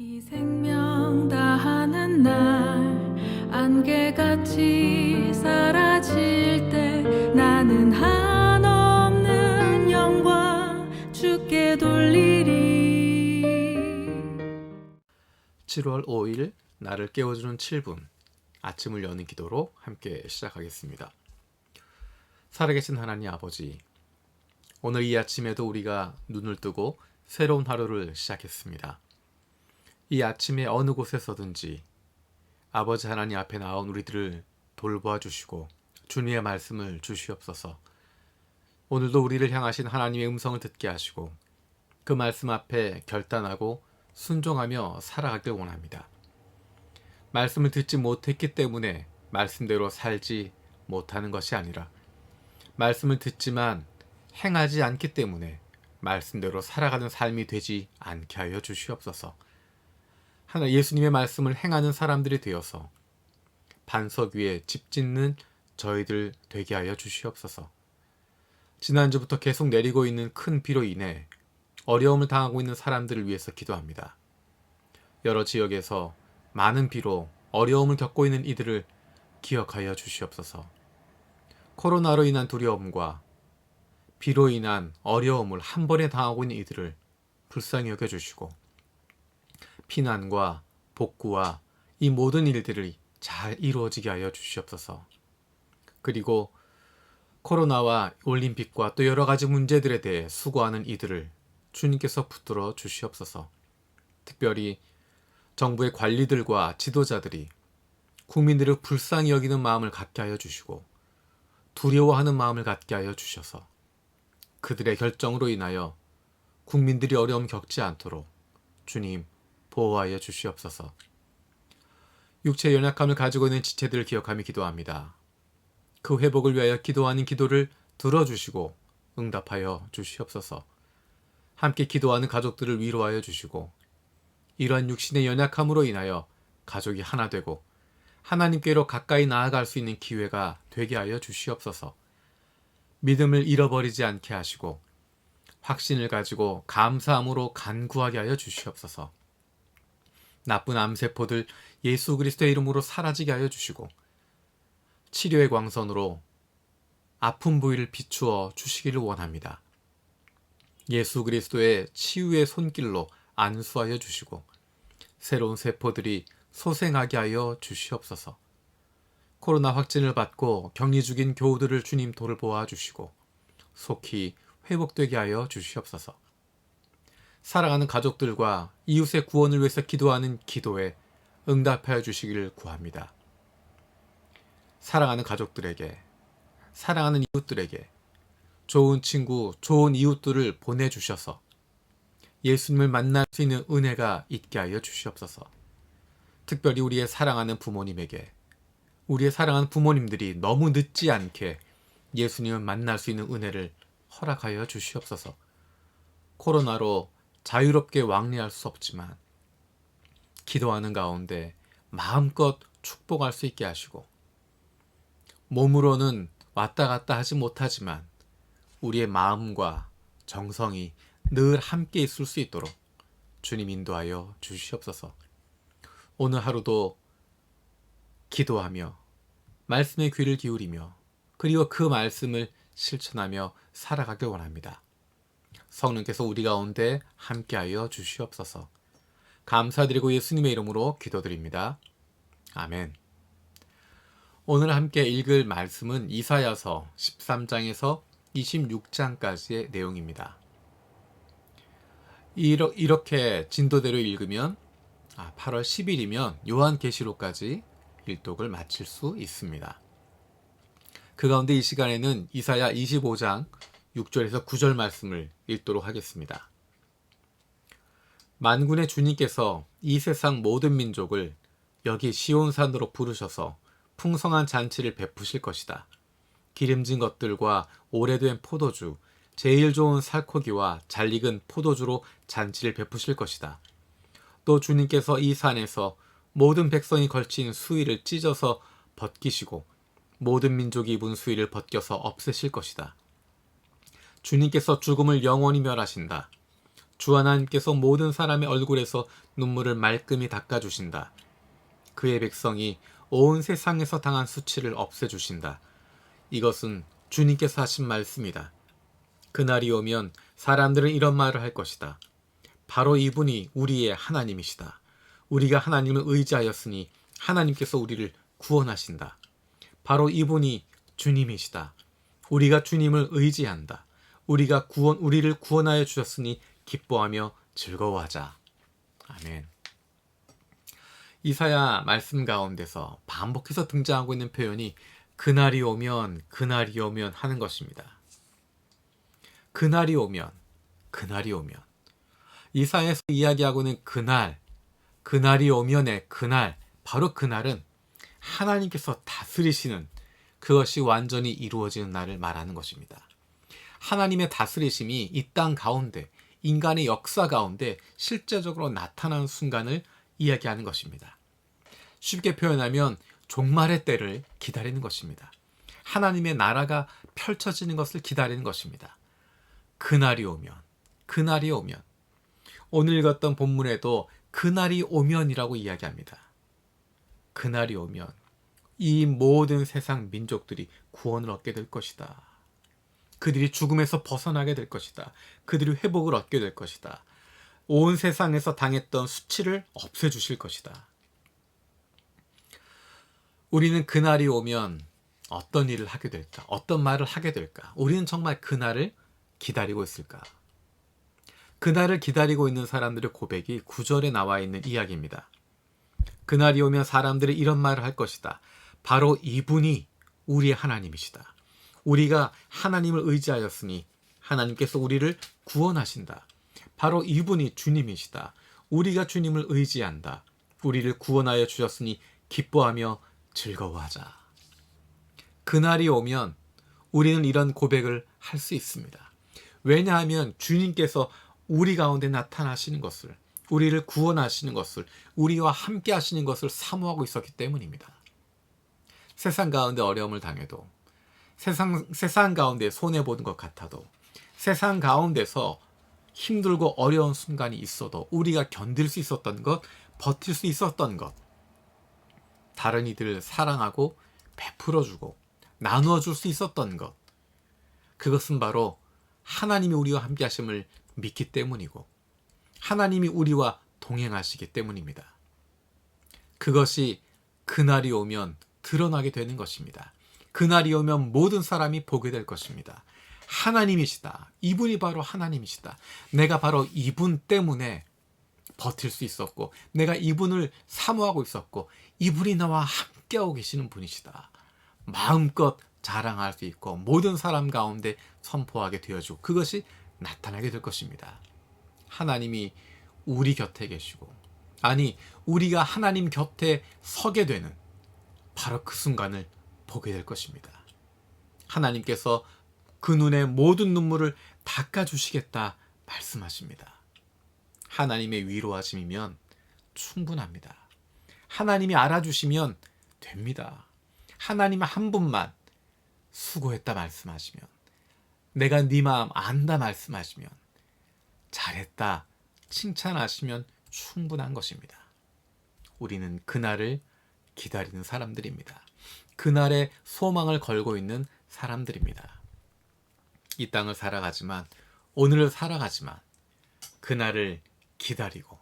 이 생명 다하는 날 안개같이 사라질 때 나는 한없는 영광 주께 돌리리. 7월 5일 나를 깨워주는 7분 아침을 여는 기도로 함께 시작하겠습니다. 살아계신 하나님 아버지, 오늘 이 아침에도 우리가 눈을 뜨고 새로운 하루를 시작했습니다. 이 아침에 어느 곳에서든지 아버지 하나님 앞에 나온 우리들을 돌보아 주시고 주님의 말씀을 주시옵소서. 오늘도 우리를 향하신 하나님의 음성을 듣게 하시고 그 말씀 앞에 결단하고 순종하며 살아가길 원합니다. 말씀을 듣지 못했기 때문에 말씀대로 살지 못하는 것이 아니라 말씀을 듣지만 행하지 않기 때문에 말씀대로 살아가는 삶이 되지 않게 하여 주시옵소서. 하나 예수님의 말씀을 행하는 사람들이 되어서 반석 위에 집 짓는 저희들 되게 하여 주시옵소서. 지난주부터 계속 내리고 있는 큰 비로 인해 어려움을 당하고 있는 사람들을 위해서 기도합니다. 여러 지역에서 많은 비로 어려움을 겪고 있는 이들을 기억하여 주시옵소서. 코로나로 인한 두려움과 비로 인한 어려움을 한 번에 당하고 있는 이들을 불쌍히 여겨주시고 피난과 복구와 이 모든 일들이 잘 이루어지게 하여 주시옵소서. 그리고 코로나와 올림픽과 또 여러 가지 문제들에 대해 수고하는 이들을 주님께서 붙들어 주시옵소서. 특별히 정부의 관리들과 지도자들이 국민들을 불쌍히 여기는 마음을 갖게 하여 주시고 두려워하는 마음을 갖게 하여 주셔서 그들의 결정으로 인하여 국민들이 어려움 겪지 않도록 주님 보호하여 주시옵소서. 육체의 연약함을 가지고 있는 지체들을 기억하며 기도합니다. 그 회복을 위하여 기도하는 기도를 들어주시고 응답하여 주시옵소서. 함께 기도하는 가족들을 위로하여 주시고 이러한 육신의 연약함으로 인하여 가족이 하나 되고 하나님께로 가까이 나아갈 수 있는 기회가 되게 하여 주시옵소서. 믿음을 잃어버리지 않게 하시고 확신을 가지고 감사함으로 간구하게 하여 주시옵소서. 나쁜 암세포들 예수 그리스도의 이름으로 사라지게 하여 주시고 치료의 광선으로 아픈 부위를 비추어 주시기를 원합니다. 예수 그리스도의 치유의 손길로 안수하여 주시고 새로운 세포들이 소생하게 하여 주시옵소서. 코로나 확진을 받고 격리 중인 교우들을 주님 돌보아 주시고 속히 회복되게 하여 주시옵소서. 사랑하는 가족들과 이웃의 구원을 위해서 기도하는 기도에 응답하여 주시기를 구합니다. 사랑하는 가족들에게, 사랑하는 이웃들에게 좋은 친구, 좋은 이웃들을 보내주셔서 예수님을 만날 수 있는 은혜가 있게 하여 주시옵소서. 특별히 우리의 사랑하는 부모님에게, 우리의 사랑하는 부모님들이 너무 늦지 않게 예수님을 만날 수 있는 은혜를 허락하여 주시옵소서. 코로나로 자유롭게 왕래할 수 없지만 기도하는 가운데 마음껏 축복할 수 있게 하시고 몸으로는 왔다 갔다 하지 못하지만 우리의 마음과 정성이 늘 함께 있을 수 있도록 주님 인도하여 주시옵소서. 오늘 하루도 기도하며 말씀에 귀를 기울이며 그리고 그 말씀을 실천하며 살아가길 원합니다. 성령께서 우리 가운데 함께하여 주시옵소서. 감사드리고 예수님의 이름으로 기도드립니다. 아멘. 오늘 함께 읽을 말씀은 이사야서 13장에서 26장까지의 내용입니다. 이렇게 진도대로 읽으면 8월 10일이면 요한계시록까지 일독을 마칠 수 있습니다. 그 가운데 이 시간에는 이사야 25장 6절에서 9절 말씀을 읽도록 하겠습니다. 만군의 주님께서 이 세상 모든 민족을 여기 시온산으로 부르셔서 풍성한 잔치를 베푸실 것이다. 기름진 것들과 오래된 포도주, 제일 좋은 살코기와 잘 익은 포도주로 잔치를 베푸실 것이다. 또 주님께서 이 산에서 모든 백성이 걸친 수의를 찢어서 벗기시고 모든 민족이 입은 수의를 벗겨서 없애실 것이다. 주님께서 죽음을 영원히 멸하신다. 주 하나님께서 모든 사람의 얼굴에서 눈물을 말끔히 닦아주신다. 그의 백성이 온 세상에서 당한 수치를 없애주신다. 이것은 주님께서 하신 말씀이다. 그날이 오면 사람들은 이런 말을 할 것이다. 바로 이분이 우리의 하나님이시다. 우리가 하나님을 의지하였으니 하나님께서 우리를 구원하신다. 바로 이분이 주님이시다. 우리가 주님을 의지한다. 우리를 구원하여 주셨으니 기뻐하며 즐거워하자. 아멘. 이사야 말씀 가운데서 반복해서 등장하고 있는 표현이 그날이 오면 하는 것입니다. 그날이 오면. 이사야에서 이야기하고 있는 그날이 오면의 그날, 바로 그날은 하나님께서 다스리시는 그것이 완전히 이루어지는 날을 말하는 것입니다. 하나님의 다스리심이 이 땅 가운데, 인간의 역사 가운데 실제적으로 나타나는 순간을 이야기하는 것입니다. 쉽게 표현하면 종말의 때를 기다리는 것입니다. 하나님의 나라가 펼쳐지는 것을 기다리는 것입니다. 그날이 오면. 오늘 읽었던 본문에도 그날이 오면이라고 이야기합니다. 그날이 오면 이 모든 세상 민족들이 구원을 얻게 될 것이다. 그들이 죽음에서 벗어나게 될 것이다. 그들이 회복을 얻게 될 것이다. 온 세상에서 당했던 수치를 없애주실 것이다. 우리는 그날이 오면 어떤 일을 하게 될까? 어떤 말을 하게 될까? 우리는 정말 그날을 기다리고 있을까? 그날을 기다리고 있는 사람들의 고백이 9절에 나와 있는 이야기입니다. 그날이 오면 사람들이 이런 말을 할 것이다. 바로 이분이 우리의 하나님이시다. 우리가 하나님을 의지하였으니 하나님께서 우리를 구원하신다. 바로 이분이 주님이시다. 우리가 주님을 의지한다. 우리를 구원하여 주셨으니 기뻐하며 즐거워하자. 그날이 오면 우리는 이런 고백을 할 수 있습니다. 왜냐하면 주님께서 우리 가운데 나타나시는 것을, 우리를 구원하시는 것을, 우리와 함께 하시는 것을 사모하고 있었기 때문입니다. 세상 가운데 어려움을 당해도, 세상 가운데 손해보는 것 같아도, 세상 가운데서 힘들고 어려운 순간이 있어도 우리가 견딜 수 있었던 것, 버틸 수 있었던 것, 다른 이들을 사랑하고 베풀어주고 나누어줄 수 있었던 것, 그것은 바로 하나님이 우리와 함께 하심을 믿기 때문이고 하나님이 우리와 동행하시기 때문입니다. 그것이 그날이 오면 드러나게 되는 것입니다. 그날이 오면 모든 사람이 보게 될 것입니다. 하나님이시다. 이분이 바로 하나님이시다. 내가 바로 이분 때문에 버틸 수 있었고, 내가 이분을 사모하고 있었고, 이분이 나와 함께하고 계시는 분이시다. 마음껏 자랑할 수 있고 모든 사람 가운데 선포하게 되어지고 그것이 나타나게 될 것입니다. 하나님이 우리 곁에 계시고, 아니 우리가 하나님 곁에 서게 되는 바로 그 순간을 보게 될 것입니다. 하나님께서 그 눈의 모든 눈물을 닦아주시겠다 말씀하십니다. 하나님의 위로하심이면 충분합니다. 하나님이 알아주시면 됩니다. 하나님 한 분만 수고했다 말씀하시면, 내가 네 마음 안다 말씀하시면, 잘했다 칭찬하시면 충분한 것입니다. 우리는 그날을 기다리는 사람들입니다. 그날의 소망을 걸고 있는 사람들입니다. 이 땅을 살아가지만, 오늘을 살아가지만 그날을 기다리고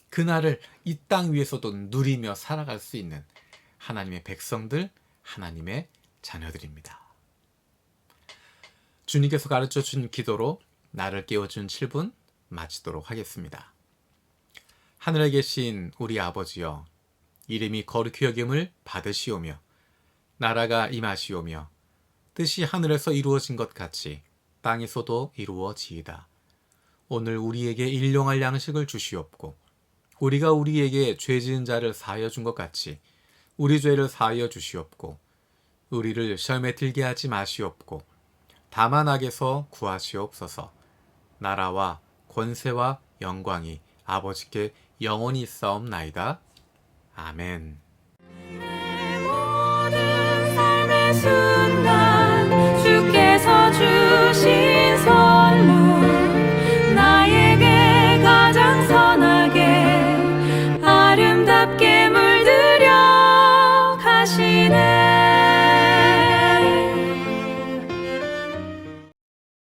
그날을 이 땅 위에서도 누리며 살아갈 수 있는 하나님의 백성들, 하나님의 자녀들입니다. 주님께서 가르쳐준 기도로 나를 깨워준 7분 마치도록 하겠습니다. 하늘에 계신 우리 아버지여, 이름이 거룩히 여김을 받으시오며 나라가 임하시오며 뜻이 하늘에서 이루어진 것 같이 땅에서도 이루어지이다. 오늘 우리에게 일용할 양식을 주시옵고, 우리가 우리에게 죄 지은 자를 사하여 준 것 같이 우리 죄를 사하여 주시옵고, 우리를 시험에 들게 하지 마시옵고 다만 악에서 구하시옵소서. 나라와 권세와 영광이 아버지께 영원히 있사옵나이다. 아멘. 내 모든 삶의 순간 주께서 주신 선물 나에게 우리는